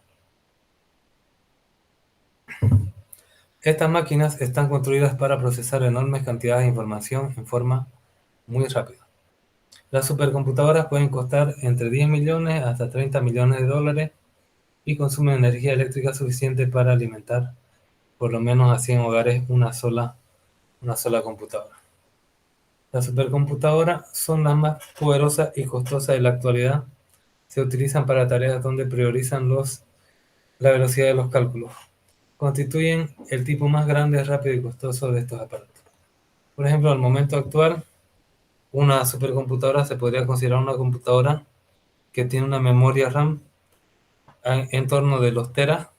Estas máquinas están construidas para procesar enormes cantidades de información en forma muy rápida. Las supercomputadoras pueden costar entre 10 millones hasta 30 millones de dólares y consumen energía eléctrica suficiente para alimentar por lo menos a 100 hogares una sola computadora. Las supercomputadoras son las más poderosas y costosas de la actualidad. Se utilizan para tareas donde priorizan la velocidad de los cálculos. Constituyen el tipo más grande, rápido y costoso de estos aparatos. Por ejemplo, al momento actual, una supercomputadora se podría considerar una computadora que tiene una memoria RAM en torno de los teras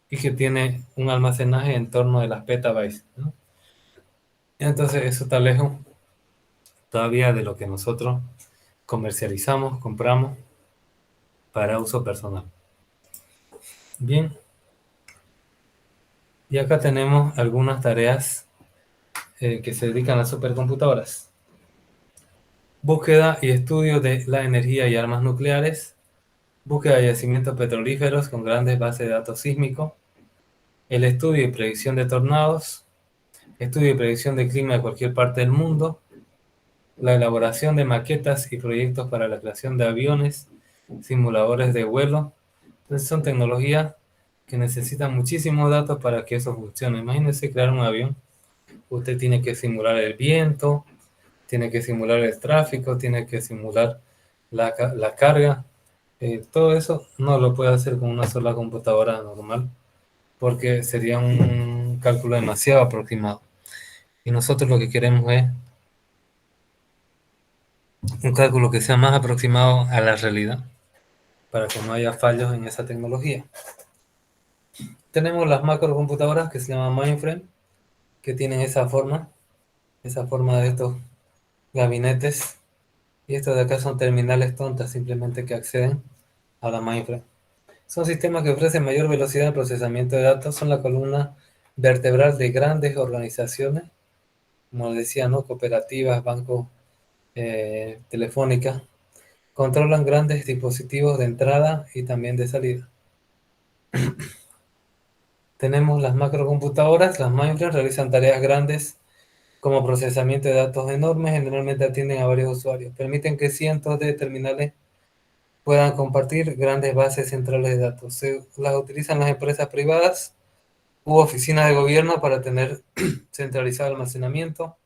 y que tiene un almacenaje en torno de las petabytes, ¿no? Entonces eso está lejos todavía de lo que nosotros comercializamos, compramos para uso personal. Bien, y acá tenemos algunas tareas que se dedican a las supercomputadoras. Búsqueda y estudio de la energía y armas nucleares, búsqueda de yacimientos petrolíferos con grandes bases de datos sísmicos, el estudio y predicción de tornados, estudio y predicción del clima de cualquier parte del mundo, la elaboración de maquetas y proyectos para la creación de aviones, simuladores de vuelo. Entonces son tecnologías que necesitan muchísimos datos para que eso funcione. Imagínense crear un avión. Usted tiene que simular el viento, tiene que simular el tráfico, tiene que simular la carga. Todo eso no lo puede hacer con una sola computadora normal, porque sería un cálculo demasiado aproximado. Y nosotros lo que queremos es un cálculo que sea más aproximado a la realidad, para que no haya fallos en esa tecnología. Tenemos las macrocomputadoras que se llaman mainframe. que tienen esa forma de estos gabinetes. Y estos de acá son terminales tontas, simplemente que acceden a la mainframe. Son sistemas que ofrecen mayor velocidad de procesamiento de datos, son la columna vertebral de grandes organizaciones, como decía, ¿no? Cooperativas, bancos, telefónicas. Controlan grandes dispositivos de entrada y también de salida. Tenemos las macrocomputadoras, las mainframes realizan tareas grandes como procesamiento de datos enormes, generalmente atienden a varios usuarios. Permiten que cientos de terminales puedan compartir grandes bases centrales de datos. Se las utilizan las empresas privadas u oficinas de gobierno para tener centralizado almacenamiento,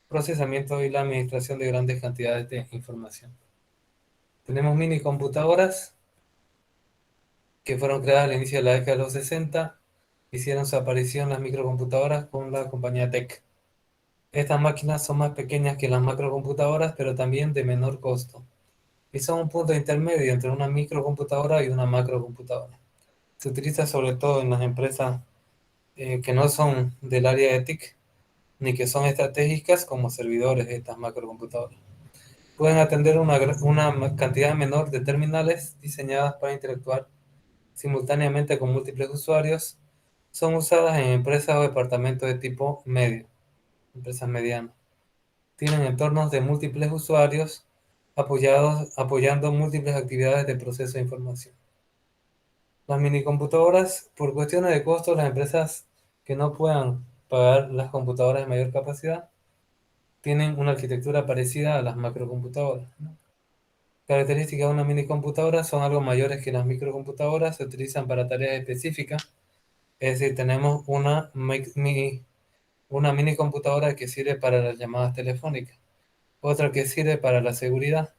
procesamiento y la administración de grandes cantidades de información. Tenemos mini computadoras que fueron creadas al inicio de la década de los 60. Hicieron su aparición las microcomputadoras con la compañía TEC. Estas máquinas son más pequeñas que las macrocomputadoras, pero también de menor costo. Y son un punto intermedio entre una microcomputadora y una macrocomputadora. Se utiliza sobre todo en las empresas que no son del área de TIC, ni que son estratégicas como servidores de estas macrocomputadoras. Pueden atender una cantidad menor de terminales diseñadas para interactuar simultáneamente con múltiples usuarios. Son usadas en empresas o departamentos de tipo medio, empresas medianas. Tienen entornos de múltiples usuarios apoyando múltiples actividades de proceso de información. Las minicomputadoras, por cuestiones de costo, las empresas que no puedan pagar las computadoras de mayor capacidad tienen una arquitectura parecida a las macrocomputadoras, ¿no? Características de una minicomputadora son algo mayores que las microcomputadoras, se utilizan para tareas específicas, es decir, tenemos una minicomputadora que sirve para las llamadas telefónicas, otra que sirve para la seguridad,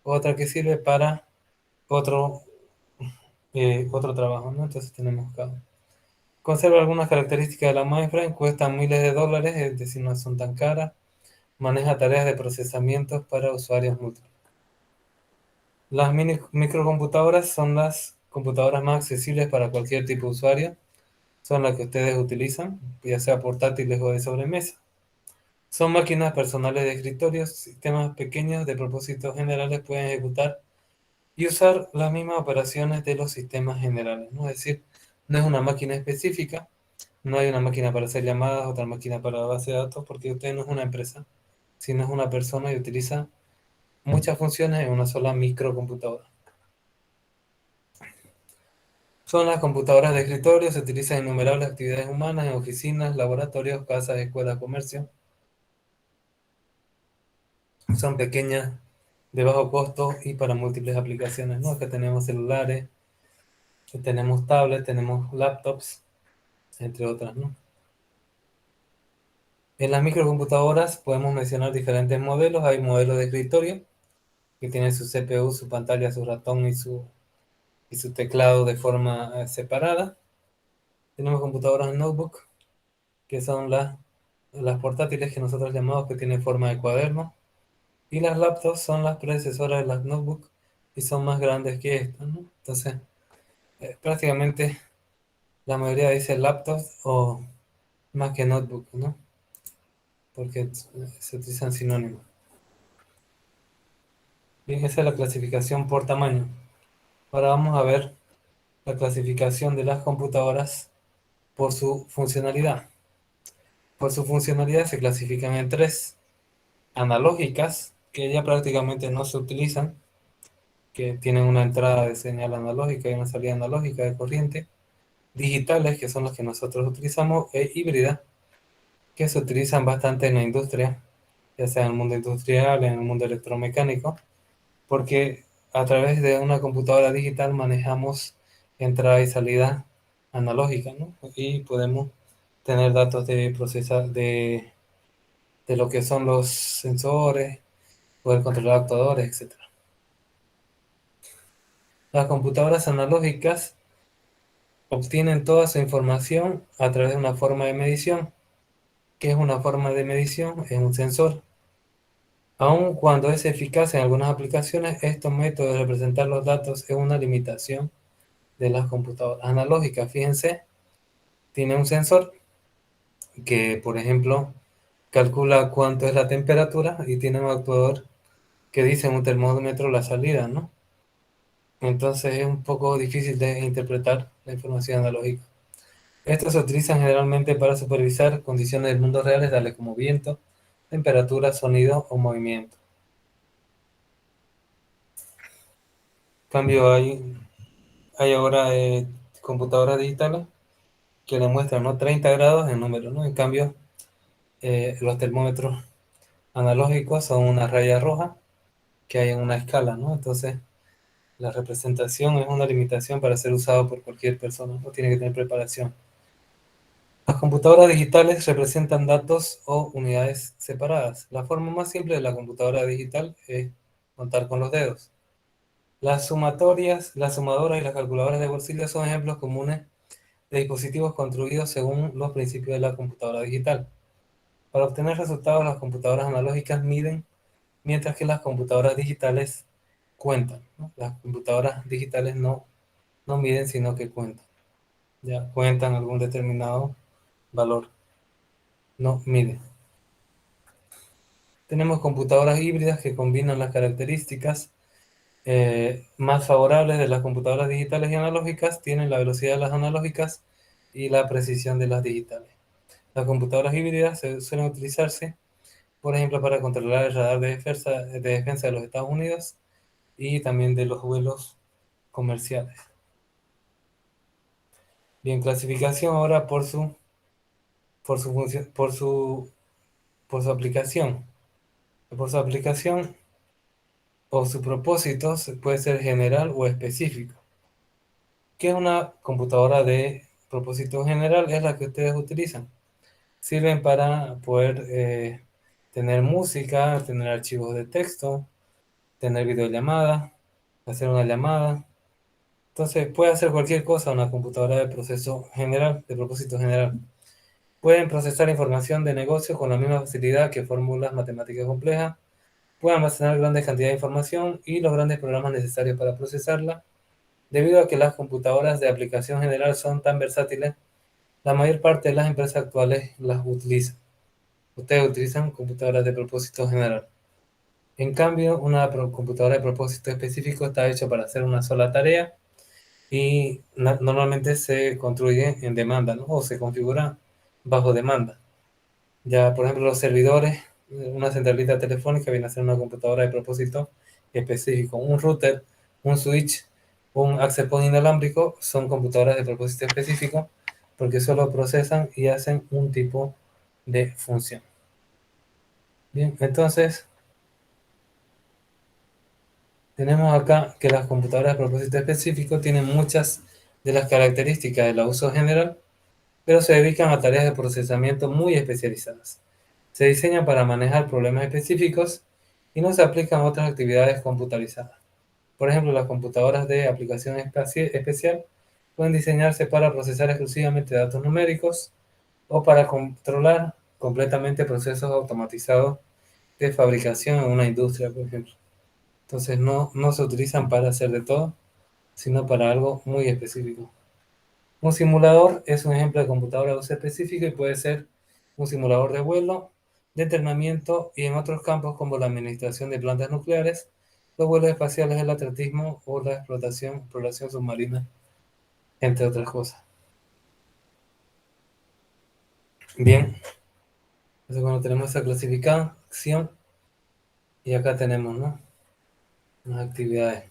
otra que sirve para otro, otro trabajo, ¿no? Entonces tenemos cada uno. Conserva algunas características de la mainframe, cuestan miles de dólares, es decir, no son tan caras. Maneja tareas de procesamiento para usuarios múltiples. Las microcomputadoras son las computadoras más accesibles para cualquier tipo de usuario. Son las que ustedes utilizan, ya sea portátiles o de sobremesa. Son máquinas personales de escritorio, sistemas pequeños de propósitos generales pueden ejecutar y usar las mismas operaciones de los sistemas generales, ¿no? Es decir, no es una máquina específica, no hay una máquina para hacer llamadas, otra máquina para la base de datos, porque usted no es una empresa, sino es una persona y utiliza muchas funciones en una sola microcomputadora. Son las computadoras de escritorio, se utilizan en innumerables actividades humanas, en oficinas, laboratorios, casas, escuelas, comercio. Son pequeñas, de bajo costo y para múltiples aplicaciones, ¿no? Que tenemos celulares, tenemos tablets, tenemos laptops, entre otras, ¿no? En las microcomputadoras podemos mencionar diferentes modelos. Hay modelos de escritorio que tienen su CPU, su pantalla, su ratón y su teclado de forma separada. Tenemos computadoras notebook, que son las portátiles que nosotros llamamos que tienen forma de cuaderno. Y las laptops son las predecesoras de las notebooks y son más grandes que estas, ¿no? Entonces, prácticamente la mayoría dice laptops o más que notebook, ¿no? Porque se utilizan sinónimos. Bien, esa es la clasificación por tamaño. Ahora vamos a ver la clasificación de las computadoras por su funcionalidad. Por su funcionalidad se clasifican en tres: analógicas, que ya prácticamente no se utilizan, que tienen una entrada de señal analógica y una salida analógica de corriente; digitales, que son las que nosotros utilizamos; e híbridas, que se utilizan bastante en la industria, ya sea en el mundo industrial, en el mundo electromecánico, porque a través de una computadora digital manejamos entrada y salida analógica, ¿no? Y podemos tener datos de procesar de lo que son los sensores, poder controlar actuadores, etcétera. Las computadoras analógicas obtienen toda su información a través de una forma de medición. ¿Qué es una forma de medición? Es un sensor. Aun cuando es eficaz en algunas aplicaciones, estos métodos de representar los datos es una limitación de las computadoras analógicas. Fíjense, tiene un sensor que, por ejemplo, calcula cuánto es la temperatura y tiene un actuador que dice en un termómetro la salida, ¿no? Entonces es un poco difícil de interpretar la información analógica. Estos se utilizan generalmente para supervisar condiciones del mundo reales, tales como viento, temperatura, sonido o movimiento. En cambio, hay ahora computadoras digitales que le muestran, ¿no?, 30 grados en número, ¿no? En cambio, los termómetros analógicos son una raya roja que hay en una escala, ¿no? Entonces, la representación es una limitación para ser usado por cualquier persona, no tiene que tener preparación. Las computadoras digitales representan datos o unidades separadas. La forma más simple de la computadora digital es contar con los dedos. Las sumatorias, las sumadoras y las calculadoras de bolsillo son ejemplos comunes de dispositivos construidos según los principios de la computadora digital. Para obtener resultados, las computadoras analógicas miden, mientras que las computadoras digitales cuentan, ¿no? Las computadoras digitales no miden, sino que cuentan. Ya cuentan algún determinado valor, no miden. Tenemos computadoras híbridas que combinan las características más favorables de las computadoras digitales y analógicas, tienen la velocidad de las analógicas y la precisión de las digitales. Las computadoras híbridas suelen utilizarse, por ejemplo, para controlar el radar de defensa de los Estados Unidos y también de los vuelos comerciales. Bien, clasificación ahora función, por su aplicación. Por su aplicación o su propósito puede ser general o específico. ¿Qué es una computadora de propósito general? Es la que ustedes utilizan. Sirven para poder tener música, tener archivos de texto, tener videollamada, hacer una llamada. Entonces puede hacer cualquier cosa una computadora de proceso general, de propósito general. Pueden procesar información de negocio con la misma facilidad que fórmulas matemáticas complejas. Pueden almacenar grandes cantidades de información y los grandes programas necesarios para procesarla. Debido a que las computadoras de aplicación general son tan versátiles, la mayor parte de las empresas actuales las utilizan. Ustedes utilizan computadoras de propósito general. En cambio, una computadora de propósito específico está hecha para hacer una sola tarea y normalmente se construye en demanda, ¿no? O se configura bajo demanda. Ya, por ejemplo, los servidores, una centralita telefónica viene a ser una computadora de propósito específico. Un router, un switch, un access point inalámbrico son computadoras de propósito específico porque solo procesan y hacen un tipo de función. Bien, entonces tenemos acá que las computadoras de propósito específico tienen muchas de las características del uso general, pero se dedican a tareas de procesamiento muy especializadas. Se diseñan para manejar problemas específicos y no se aplican a otras actividades computarizadas. Por ejemplo, las computadoras de aplicación especial pueden diseñarse para procesar exclusivamente datos numéricos o para controlar completamente procesos automatizados de fabricación en una industria, por ejemplo. Entonces no se utilizan para hacer de todo, sino para algo muy específico. Un simulador es un ejemplo de computadora de uso específico y puede ser un simulador de vuelo, de entrenamiento y en otros campos como la administración de plantas nucleares, los vuelos espaciales, el atletismo o la exploración submarina, entre otras cosas. Bien, entonces cuando tenemos esa clasificación y acá tenemos, ¿no?, unas actividades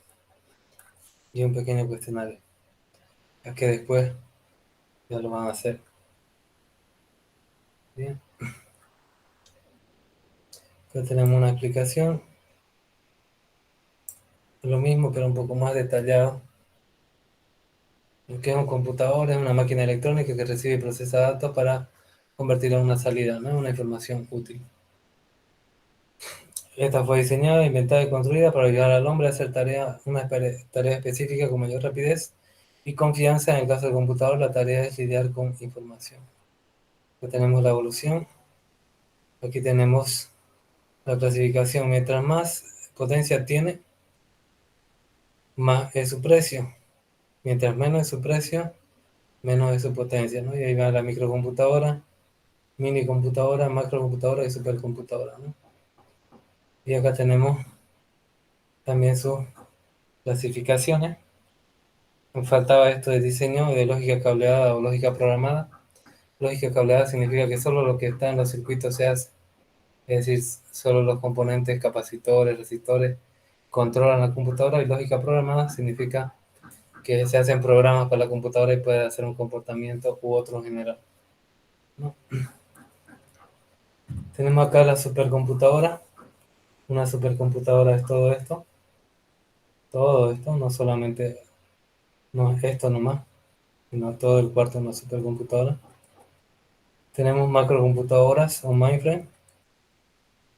y un pequeño cuestionario, ya que después ya lo van a hacer. Bien, acá tenemos una explicación, lo mismo pero un poco más detallado. Lo que es un computador es una máquina electrónica que recibe y procesa datos para convertirlo en una salida, ¿no?, una información útil. Esta fue diseñada, inventada y construida para ayudar al hombre a hacer una tarea específica con mayor rapidez y confianza. En el caso del computador, la tarea es lidiar con información. Aquí tenemos la evolución. Aquí tenemos la clasificación. Mientras más potencia tiene, más es su precio. Mientras menos es su precio, menos es su potencia, ¿no? Y ahí va la microcomputadora. mini computadora, macrocomputadora y supercomputadora, ¿no? Y acá tenemos también sus clasificaciones. Me faltaba esto de diseño de lógica cableada o lógica programada. Lógica cableada significa que solo lo que está en los circuitos se hace, es decir, solo los componentes, capacitores, resistores, controlan la computadora. Y lógica programada significa que se hacen programas para la computadora y puede hacer un comportamiento u otro en general, ¿no? Tenemos acá la supercomputadora. Una supercomputadora es todo esto, no solamente no es esto nomás, sino todo el cuarto de una supercomputadora. Tenemos macrocomputadoras o mainframe.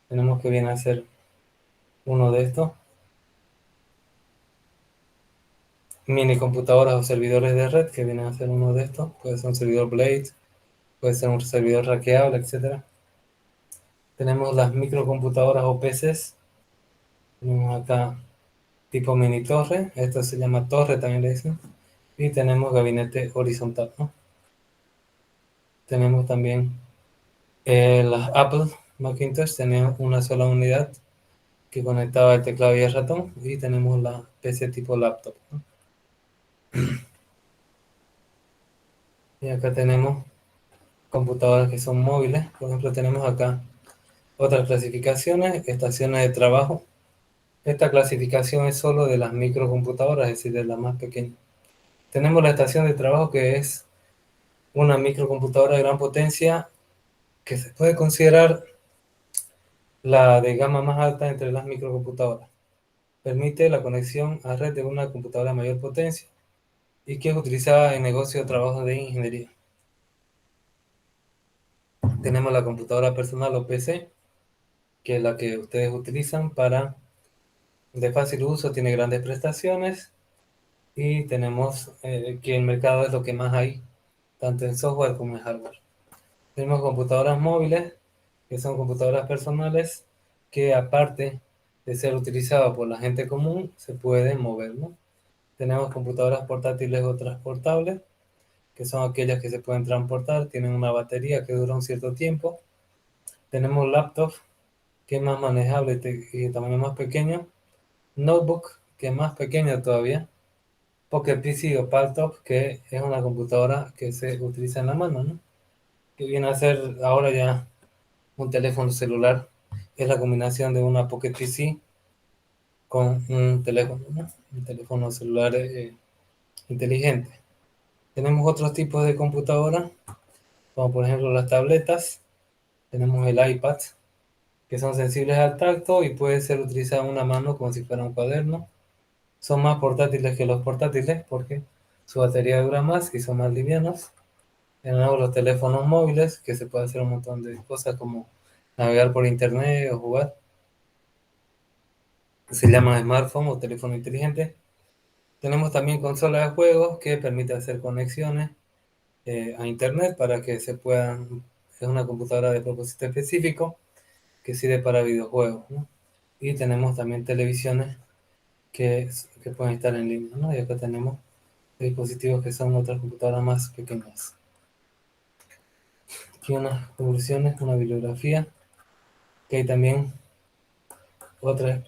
Tenemos que viene a ser uno de estos. Mini computadoras o servidores de red, que vienen a ser uno de estos. Puede ser un servidor Blade, puede ser un servidor hackeable, etcétera. Tenemos las microcomputadoras o PCs. Tenemos acá tipo mini torre. Esto se llama torre, también le dicen. Y tenemos gabinete horizontal, ¿no? Tenemos también las Apple Macintosh. Tenían una sola unidad que conectaba el teclado y el ratón. Y tenemos la PC tipo laptop, ¿no? Y acá tenemos computadoras que son móviles. Por ejemplo, tenemos acá otras clasificaciones, estaciones de trabajo. Esta clasificación es solo de las microcomputadoras, es decir, de las más pequeñas. Tenemos la estación de trabajo, que es una microcomputadora de gran potencia que se puede considerar la de gama más alta entre las microcomputadoras. Permite la conexión a red de una computadora de mayor potencia y que es utilizada en negocios o trabajos de ingeniería. Tenemos la computadora personal o PC, que es la que ustedes utilizan para de fácil uso, tiene grandes prestaciones. Y tenemos que el mercado es lo que más hay, tanto en software como en hardware. Tenemos computadoras móviles, que son computadoras personales, que aparte de ser utilizadas por la gente común, se pueden mover, ¿no? Tenemos computadoras portátiles o transportables, que son aquellas que se pueden transportar, tienen una batería que dura un cierto tiempo. Tenemos laptops, que es más manejable y de tamaño más pequeño. Notebook, que es más pequeño todavía. Pocket PC o Paltop, que es una computadora que se utiliza en la mano, ¿no? Que viene a ser ahora ya un teléfono celular. Es la combinación de una Pocket PC con un teléfono, ¿no? Un teléfono celular inteligente. Tenemos otros tipos de computadoras, como por ejemplo las tabletas. Tenemos el iPad, que son sensibles al tacto y puede ser utilizado en una mano como si fuera un cuaderno. Son más portátiles que los portátiles porque su batería dura más y son más livianos. Tenemos los teléfonos móviles, que se puede hacer un montón de cosas como navegar por internet o jugar. Se llama smartphone o teléfono inteligente. Tenemos también consolas de juegos que permite hacer conexiones a internet para que se puedan. Es una computadora de propósito específico que sirve para videojuegos, ¿no? Y tenemos también televisiones que pueden estar en línea, ¿no? Y acá tenemos dispositivos que son otras computadoras más pequeñas. Aquí unas conclusiones, una bibliografía, que hay también otra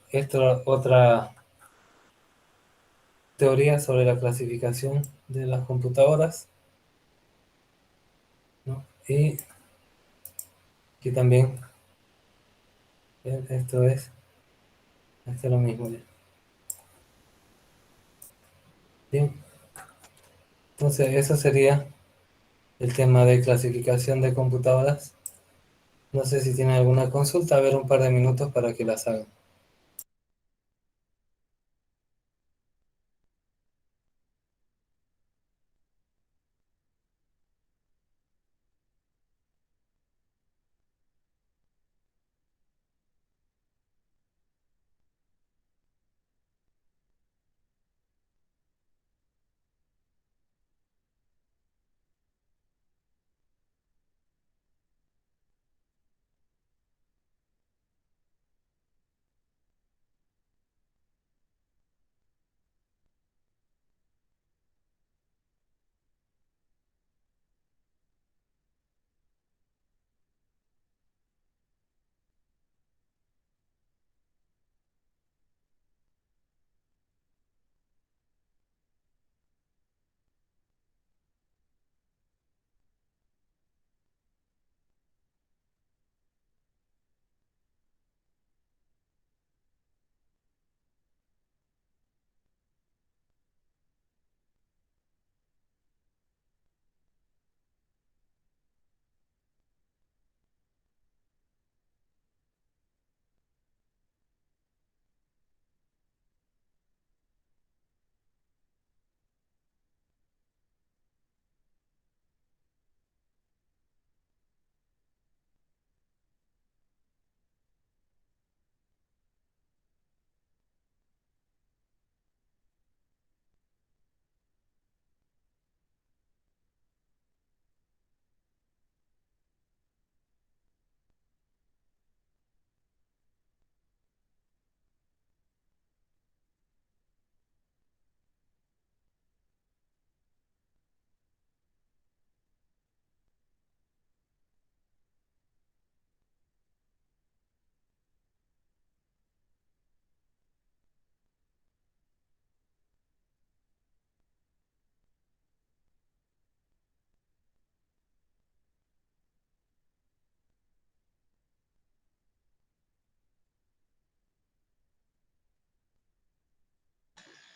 teoría sobre la clasificación de las computadoras, ¿no? Y aquí también esto es lo mismo. Bien, entonces eso sería el tema de clasificación de computadoras. No sé si tienen alguna consulta, a ver un par de minutos para que las hagan.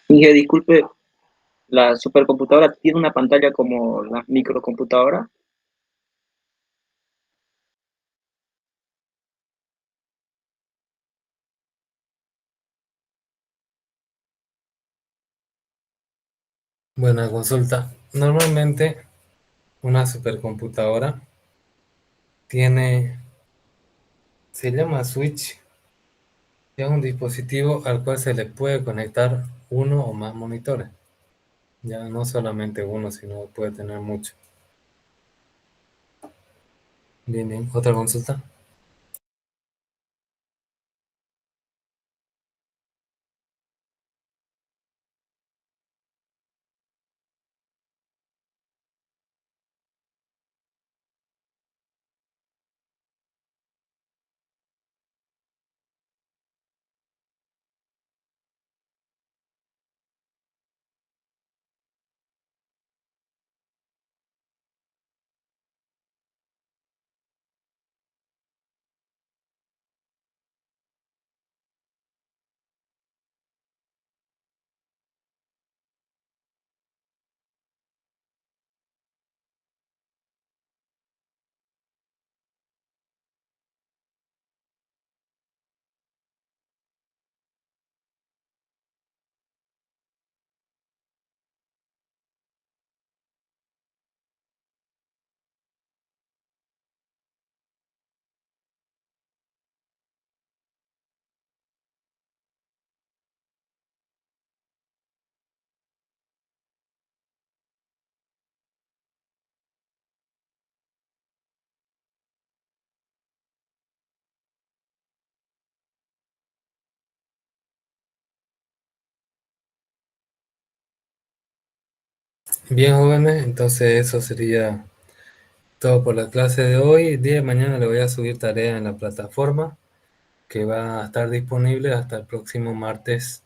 Miguel, disculpe, ¿la supercomputadora tiene una pantalla como la microcomputadora? Buena consulta. Normalmente una supercomputadora tiene, se llama switch, es un dispositivo al cual se le puede conectar uno o más monitores. Ya no solamente uno, sino puede tener muchos. Bien, bien. ¿Otra consulta? Bien, jóvenes, entonces eso sería todo por la clase de hoy. El día de mañana le voy a subir tarea en la plataforma que va a estar disponible hasta el próximo martes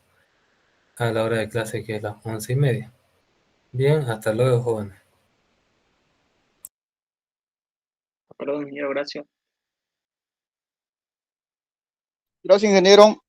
a la hora de clase, que es las 11:30. Bien, hasta luego, jóvenes. Perdón, ingeniero, gracias. Gracias, ingeniero.